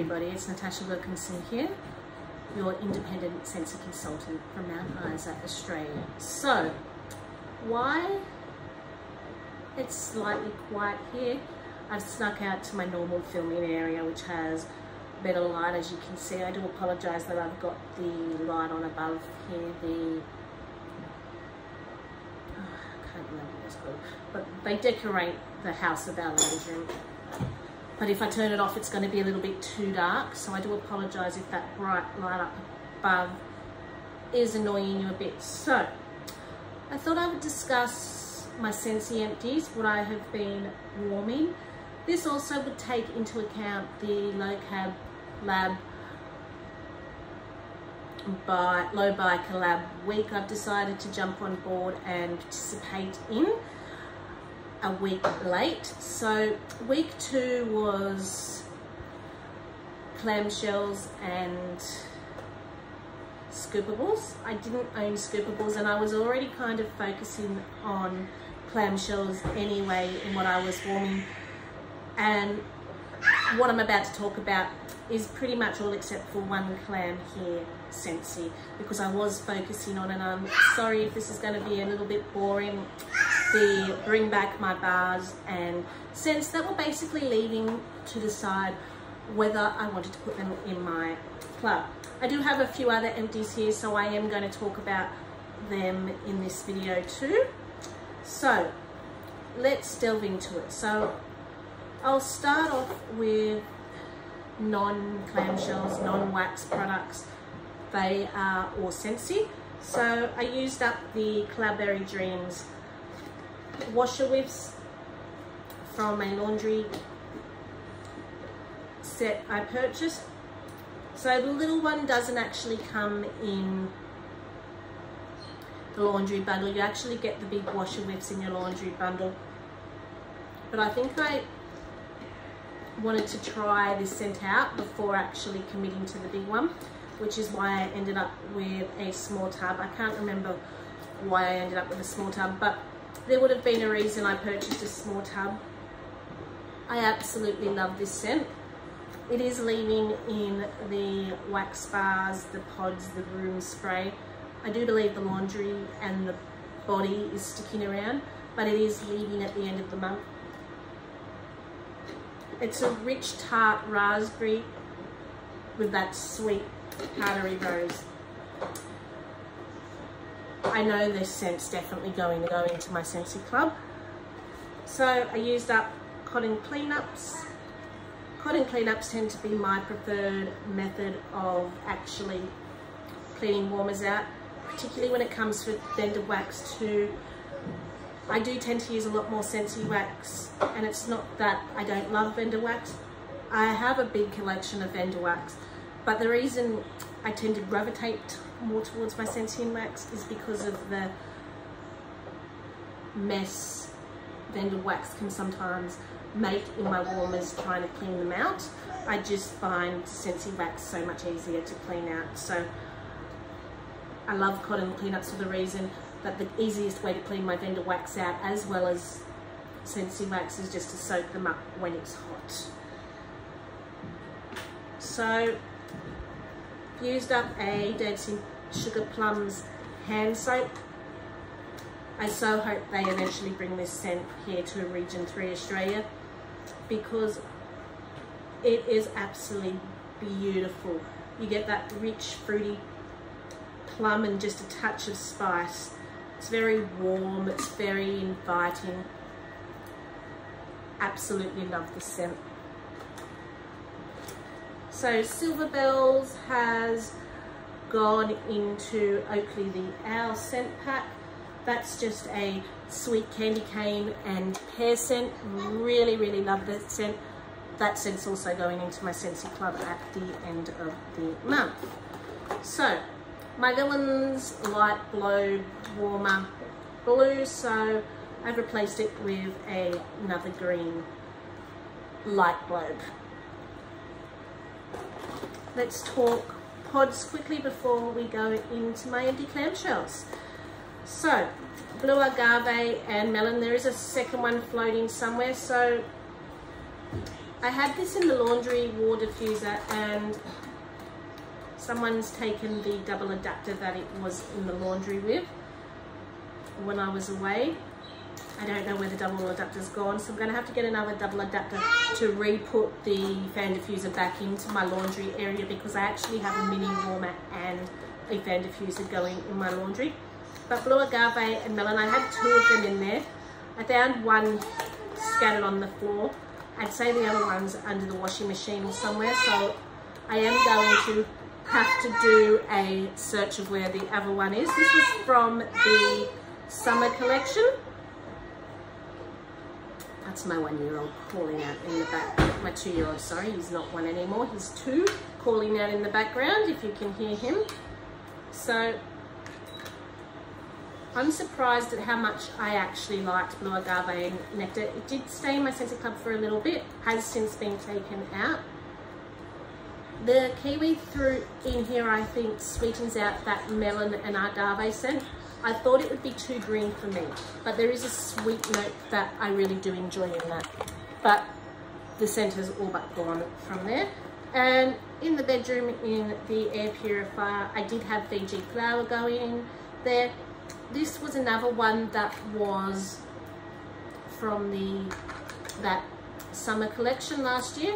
everybody, it's Natasha Wilkinson here, your independent Scentsy consultant from Mount Isa, Australia. So, why it's slightly quiet here, I've snuck out to my normal filming area which has better light. As you can see, I do apologise that I've got the light on above here, I can't remember what it's called, but they decorate the house of our ladies' room. But if I turn it off, it's going to be a little bit too dark, so I do apologise if that bright light up above is annoying you a bit. So, I thought I would discuss my Scentsy empties, what I have been warming. This also would take into account the Low Bi Collab week I've decided to jump on board and participate in. A week late. So week 2 was clamshells and scoopables. I didn't own scoopables and I was already kind of focusing on clamshells anyway in what I was warming, and what I'm about to talk about is pretty much all except for one clam here, Scentsy, because I was focusing on, and I'm sorry if this is going to be a little bit boring, the Bring Back My Bars and scents that were basically leaving to decide whether I wanted to put them in my club. I do have a few other empties here, so I am going to talk about them in this video too. So let's delve into it. So I'll start off with non-clamshells, non-wax products. They are all Scentsy. So I used up the Cloudberry Dreams washer whiffs from a laundry set I purchased. So the little one doesn't actually come in the laundry bundle. You actually get the big washer whiffs in your laundry bundle. But I think I wanted to try this scent out before actually committing to the big one, which is why I ended up with a small tub. I can't remember why I ended up with a small tub, but there would have been a reason I purchased a small tub. I absolutely love this scent. It is leaving in the wax bars, the pods, the room spray. I do believe the laundry and the body is sticking around, but it is leaving at the end of the month. It's a rich tart raspberry with that sweet powdery rose. I know this scent's definitely going to go into my Scentsy club. So I used up cotton cleanups. Cotton cleanups tend to be my preferred method of actually cleaning warmers out, particularly when it comes with Venda Wax too. I do tend to use a lot more Scentsy wax, and it's not that I don't love Venda Wax. I have a big collection of Venda Wax, but the reason I tend to gravitate more towards my Scentsy wax is because of the mess Venda Wax can sometimes make in my warmers trying to clean them out. I just find Scentsy wax so much easier to clean out. So I love cotton cleanups for the reason that the easiest way to clean my Venda Wax out, as well as Scentsy wax, is just to soak them up when it's hot. So used up a Dancing Sugar Plums hand soap. I so hope they eventually bring this scent here to Region 3 Australia, because it is absolutely beautiful. You get that rich fruity plum and just a touch of spice. It's very warm, it's very inviting. Absolutely love this scent. So Silver Bells has gone into Oakley the Owl scent pack. That's just a sweet candy cane and pear scent. Really, really love that scent. That scent's also going into my Scentsy club at the end of the month. So my Villains Light Blow Warmer Blue, so I've replaced it with another green light globe. Let's talk pods quickly before we go into my empty clamshells. So Blue Agave and Melon, there is a second one floating somewhere, so I had this in the laundry water diffuser, and someone's taken the double adapter that it was in the laundry with when I was away. I don't know where the double adapter's gone, so I'm going to have to get another double adapter to re-put the fan diffuser back into my laundry area, because I actually have a mini warmer and a fan diffuser going in my laundry. But blue agave and melon, I had 2 of them in there. I found one scattered on the floor. I'd say the other one's under the washing machine somewhere, so I am going to have to do a search of where the other one is. This was from the summer collection. That's my 1-year-old calling out in the back. My 2-year-old, sorry, he's not 1 anymore, he's 2, calling out in the background if you can hear him. So I'm surprised at how much I actually liked blue agave and nectar. It did stay in my Scentsy Club for a little bit, has since been taken out. The kiwi fruit in here, I think, sweetens out that melon and agave scent. I thought it would be too green for me, but there is a sweet note that I really do enjoy in that. But the scent has all but gone from there. And in the bedroom, in the air purifier, I did have Fiji flower going in there. This was another one that was from that summer collection last year.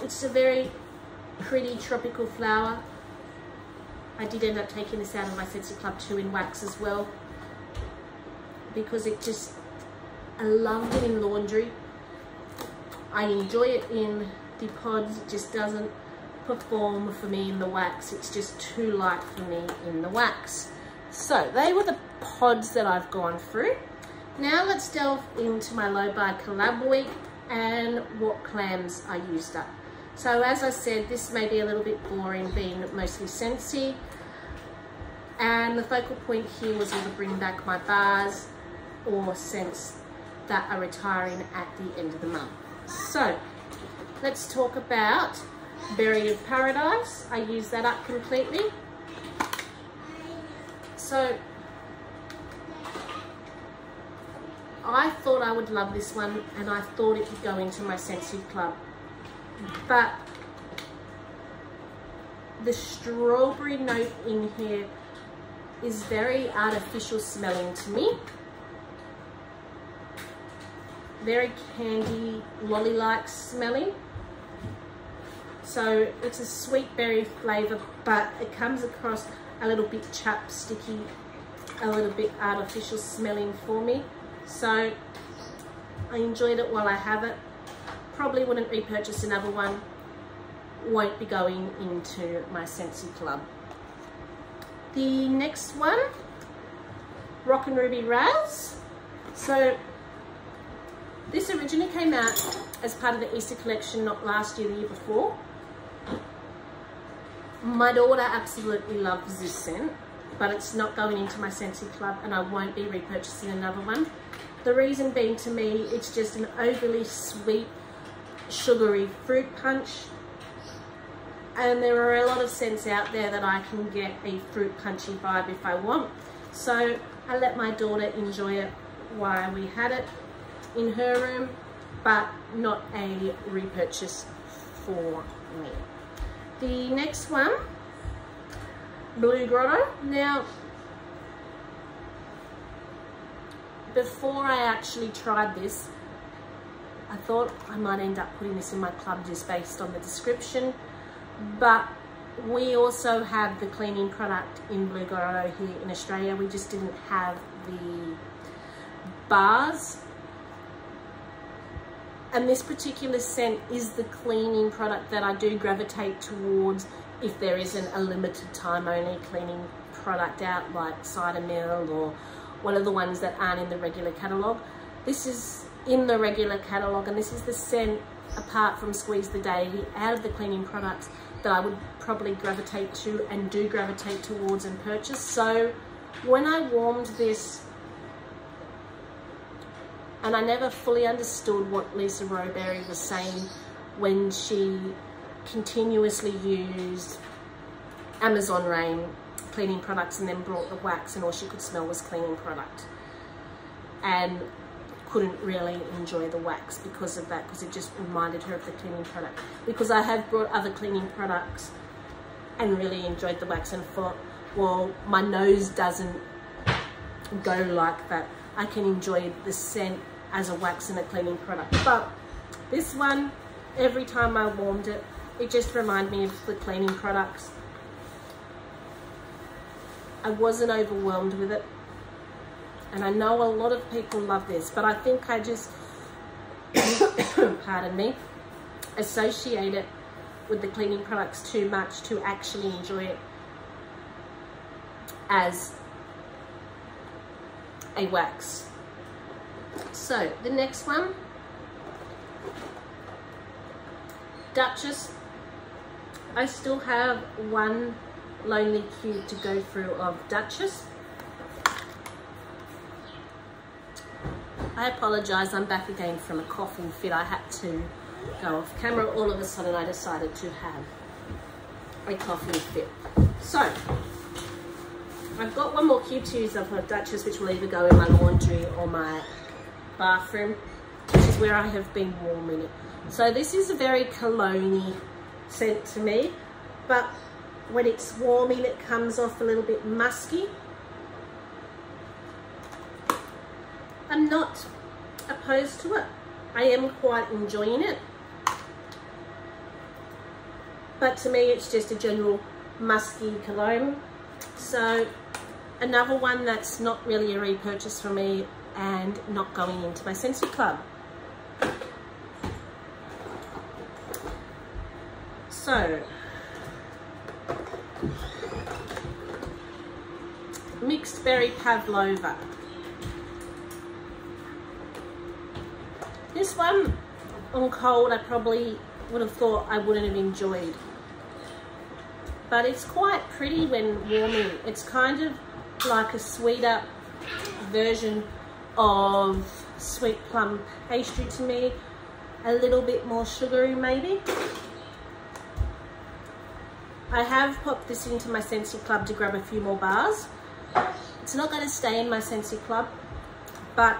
It's a very pretty tropical flower. I did end up taking this out of my Scentsy Club 2 in wax as well, because I love it in laundry. I enjoy it in the pods. It just doesn't perform for me in the wax. It's just too light for me in the wax. So they were the pods that I've gone through. Now let's delve into my low buy collab week and what clams I used up. So as I said, this may be a little bit boring, being mostly Scentsy, and the focal point here was either bring back my bars or scents that are retiring at the end of the month. So let's talk about Berry of Paradise. I used that up completely. So I thought I would love this one, and I thought it would go into my Scentsy Club. But the strawberry note in here is very artificial smelling to me. Very candy, lolly-like smelling. So it's a sweet berry flavour, but it comes across a little bit chapsticky, a little bit artificial smelling for me. So I enjoyed it while I have it. Probably wouldn't repurchase another one. Won't be going into my Scentsy Club. The next one, Rock and Ruby Raz. So this originally came out as part of the Easter collection, not last year, the year before. My daughter absolutely loves this scent, but it's not going into my Scentsy Club, and I won't be repurchasing another one. The reason being, to me, it's just an overly sweet, sugary fruit punch, and there are a lot of scents out there that I can get a fruit punchy vibe if I want. So I let my daughter enjoy it while we had it in her room, but not a repurchase for me. The next one, Blue Grotto. Now, before I actually tried this, I thought I might end up putting this in my club just based on the description, but we also have the cleaning product in Blue Grotto here in Australia. We just didn't have the bars. And this particular scent is the cleaning product that I do gravitate towards if there isn't a limited time only cleaning product out, like Cider Mill or one of the ones that aren't in the regular catalogue. This is in the regular catalogue, and this is the scent, apart from Squeeze the Daily, out of the cleaning products that I would probably gravitate to and do gravitate towards and purchase. So when I warmed this, and I never fully understood what Lisa Rowberry was saying when she continuously used Amazon Rain cleaning products and then brought the wax and all she could smell was cleaning product. And couldn't really enjoy the wax because of that, because it just reminded her of the cleaning product. Because I have brought other cleaning products and really enjoyed the wax and thought, well, my nose doesn't go like that. I can enjoy the scent as a wax and a cleaning product. But this one, every time I warmed it, it just reminded me of the cleaning products. I wasn't overwhelmed with it. And I know a lot of people love this, but I think I just, pardon me, associate it with the cleaning products too much to actually enjoy it as a wax. So the next one, Duchess. I still have one Lonely Cube to go through of Duchess. I apologise, I'm back again from a coughing fit. I had to go off camera. All of a sudden I decided to have a coughing fit. So, I've got one more cube to use up of Duchess, which will either go in my laundry or my bathroom, which is where I have been warming it. So this is a very cologne-y scent to me, but when it's warming it comes off a little bit musky. I'm not opposed to it. I am quite enjoying it. But to me, it's just a general musky cologne. So another one that's not really a repurchase for me and not going into my Scentsy Club. So, Mixed Berry Pavlova. This one, on cold, I probably would have thought I wouldn't have enjoyed. But it's quite pretty when warming. It's kind of like a sweeter version of Sweet Plum Pastry to me. A little bit more sugary maybe. I have popped this into my Scentsy Club to grab a few more bars. It's not going to stay in my Scentsy Club, but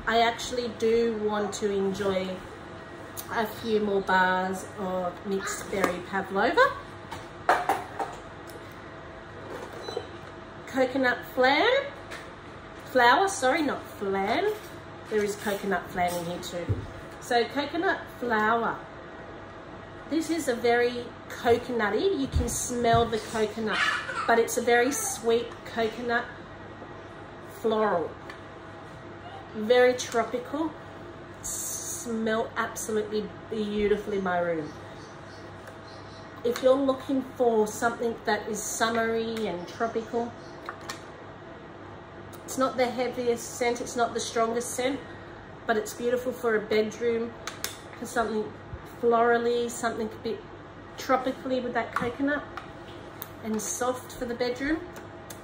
I actually do want to enjoy a few more bars of Mixed Berry Pavlova. Coconut flower, sorry, not flan. There is coconut flan in here too. So coconut flower. This is a very coconutty, you can smell the coconut, but it's a very sweet coconut floral. Very tropical. Smell absolutely beautiful in my room. If you're looking for something that is summery and tropical, it's not the heaviest scent, it's not the strongest scent, but it's beautiful for a bedroom, for something florally, something a bit tropically with that coconut, and soft for the bedroom.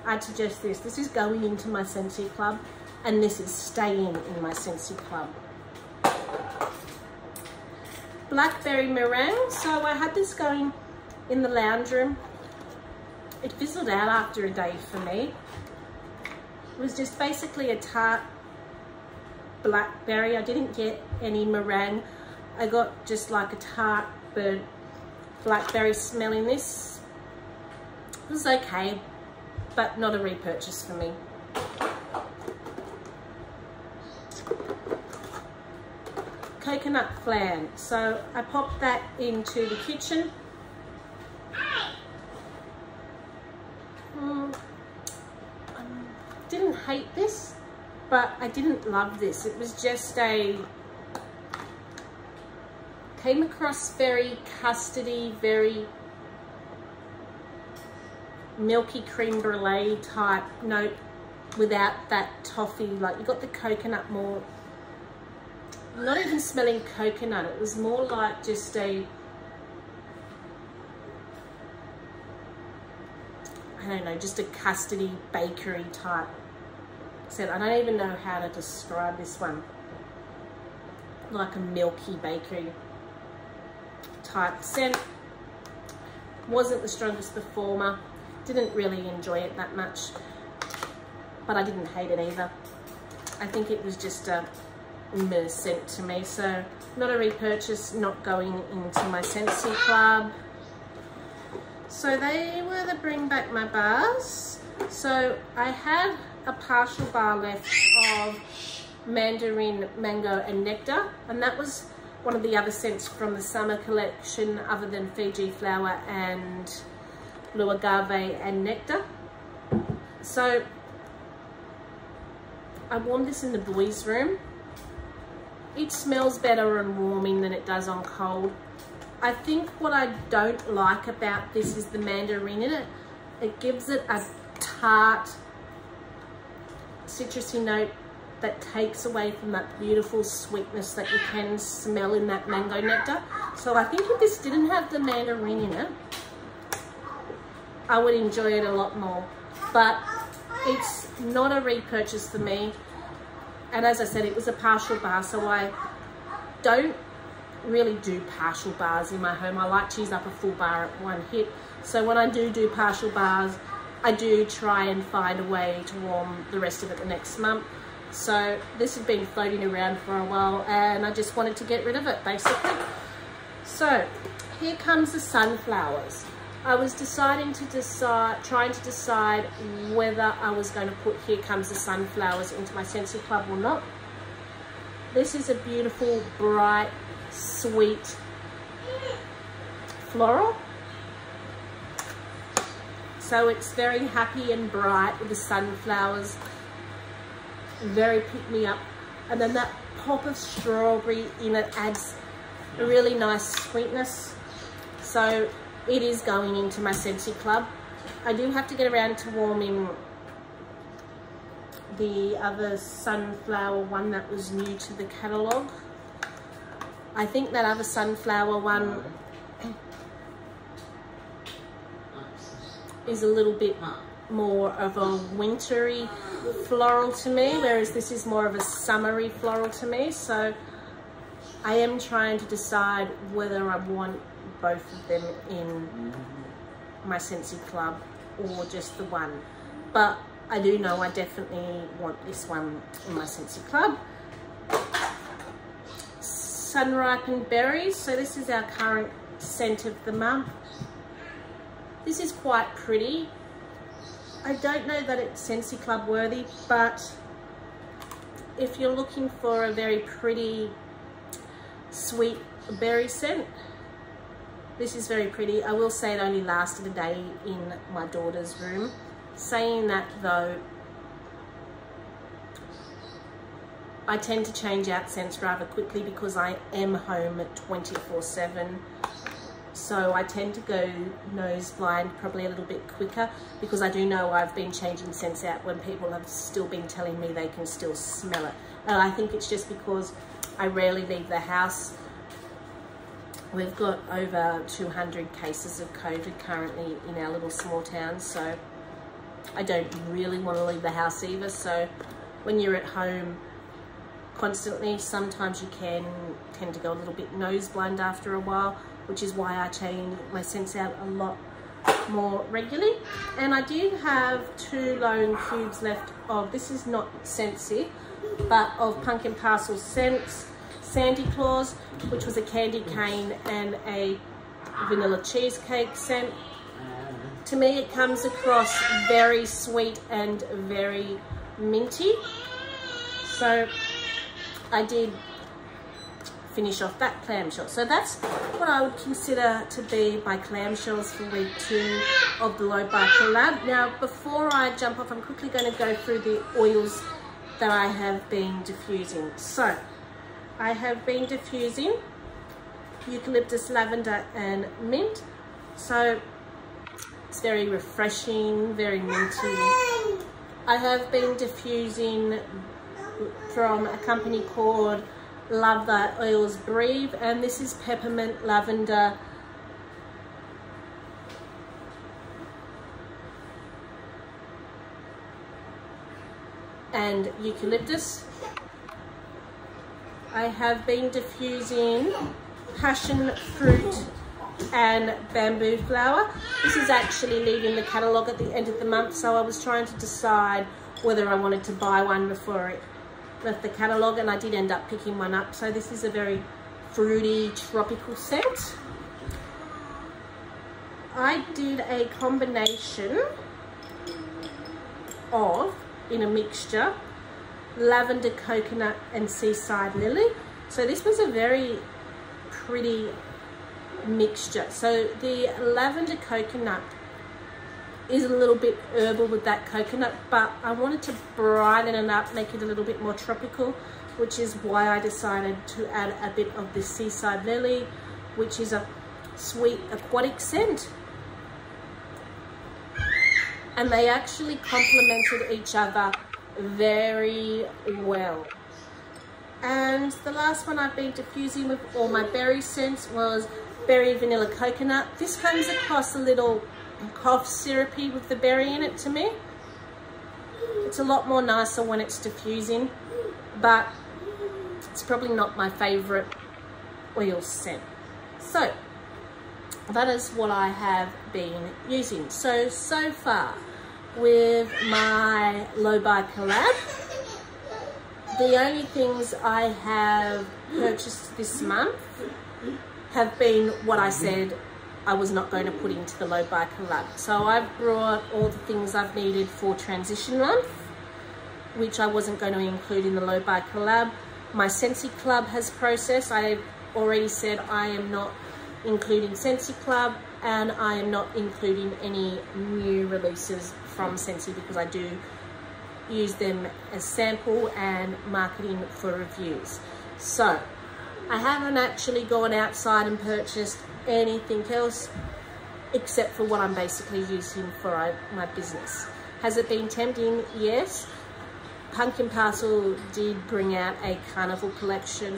I'd suggest this. This is going into my Scentsy Club, and this is staying in my Scentsy Club. Blackberry Meringue. So I had this going in the lounge room. It fizzled out after a day for me. It was just basically a tart blackberry. I didn't get any meringue. I got just like a tart bird blackberry smell in this. It was okay, but not a repurchase for me. Coconut flan. So I popped that into the kitchen. Didn't hate this, but I didn't love this. It was just came across very custardy, very milky creme brulee type note without that toffee. Like, you got the coconut more, not even smelling coconut. It was more like just a, I don't know, just a custardy bakery type scent. I don't even know how to describe this one. Like a milky bakery type scent. Wasn't the strongest performer. Didn't really enjoy it that much, but I didn't hate it either. I think it was just a sent to me. So not a repurchase, not going into my Scentsy Club. So they were the Bring Back My Bars. So I had a partial bar left of mandarin, mango and nectar, and that was one of the other scents from the summer collection other than Fiji Flower and Blue Agave and nectar. So I warmed this in the boys' room. It smells better on warming than it does on cold. I think what I don't like about this is the mandarin in it. It gives it a tart, citrusy note that takes away from that beautiful sweetness that you can smell in that mango nectar. So I think if this didn't have the mandarin in it, I would enjoy it a lot more. But it's not a repurchase for me. And as I said, it was a partial bar, so I don't really do partial bars in my home. I like to use up a full bar at one hit. So when I do partial bars, I do try and find a way to warm the rest of it the next month. So this had been floating around for a while and I just wanted to get rid of it basically. So here comes the sunflowers. I was trying to decide whether I was going to put Here Comes the Sunflowers into my Scentsy Club or not. This is a beautiful, bright, sweet floral. So it's very happy and bright with the sunflowers, very pick me up. And then that pop of strawberry in it adds a really nice sweetness. So it is going into my Scentsy Club. I do have to get around to warming the other sunflower one that was new to the catalogue. I think that other sunflower one is a little bit more of a wintry floral to me, whereas this is more of a summery floral to me. So I am trying to decide whether I want both of them in my Scentsy Club or just the one. But I do know I definitely want this one in my Scentsy Club. Sun-ripened berries. So this is our current scent of the month. This is quite pretty. I don't know that it's Scentsy Club worthy, but if you're looking for a very pretty, sweet berry scent, this is very pretty. I will say it only lasted a day in my daughter's room. Saying that though, I tend to change out scents rather quickly because I am home at 24/7. So I tend to go nose blind probably a little bit quicker because I do know I've been changing scents out when people have still been telling me they can still smell it. And I think it's just because I rarely leave the house. We've got over 200 cases of COVID currently in our little small town, so I don't really want to leave the house either. So when you're at home constantly, sometimes you can tend to go a little bit nose blind after a while, which is why I change my scents out a lot more regularly. And I do have 2 lone cubes left of, this is not Scentsy, but of Pumpkin Parcel Scents Sandy Claus, which was a candy cane and a vanilla cheesecake scent. To me, it comes across very sweet and very minty. So I did finish off that clamshell. So that's what I would consider to be my clamshells for week 2 of the Low Bar collab. Now, before I jump off, I'm quickly going to go through the oils that I have been diffusing. So I have been diffusing eucalyptus, lavender and mint. So it's very refreshing, very minty. I have been diffusing from a company called Love That Oils Breathe, and this is peppermint, lavender, and eucalyptus. I have been diffusing passion fruit and bamboo flower. This is actually leaving the catalogue at the end of the month, so I was trying to decide whether I wanted to buy one before it left the catalogue, and I did end up picking one up. So this is a very fruity, tropical scent. I did a combination of, in a mixture, lavender, coconut and seaside lily. So this was a very pretty mixture. So the lavender coconut is a little bit herbal with that coconut, but I wanted to brighten it up, make it a little bit more tropical, which is why I decided to add a bit of the seaside lily, which is a sweet aquatic scent. And they actually complemented each other very well. And the last one I've been diffusing with all my berry scents was berry vanilla coconut. This comes across a little cough syrupy with the berry in it to me. It's a lot more nicer when it's diffusing, but it's probably not my favorite oil scent. So that is what I have been using. So far with my Low Buy collab, the only things I have purchased this month have been what I said I was not going to put into the Low Buy collab. So I've brought all the things I've needed for transition month, which I wasn't going to include in the Low Buy collab. My Scentsy Club has processed. I already said I am not including Scentsy Club, and I am not including any new releases from Scentsy because I do use them as sample and marketing for reviews. So I haven't actually gone outside and purchased anything else except for what I'm basically using for my business. Has it been tempting? Yes. Pumpkin Parcel did bring out a carnival collection,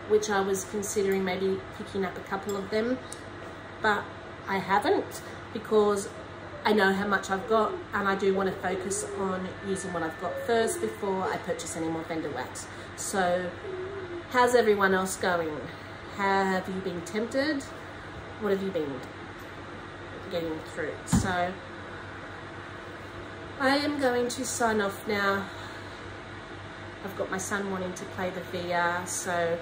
which I was considering maybe picking up a couple of them, but I haven't because I know how much I've got, and I do want to focus on using what I've got first before I purchase any more vendor wax. So how's everyone else going? Have you been tempted? What have you been getting through? So I am going to sign off now. I've got my son wanting to play the VR, so,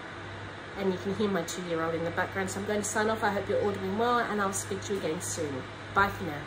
and you can hear my 2-year-old in the background. So I'm going to sign off. I hope you're all doing well, and I'll speak to you again soon. Bye for now.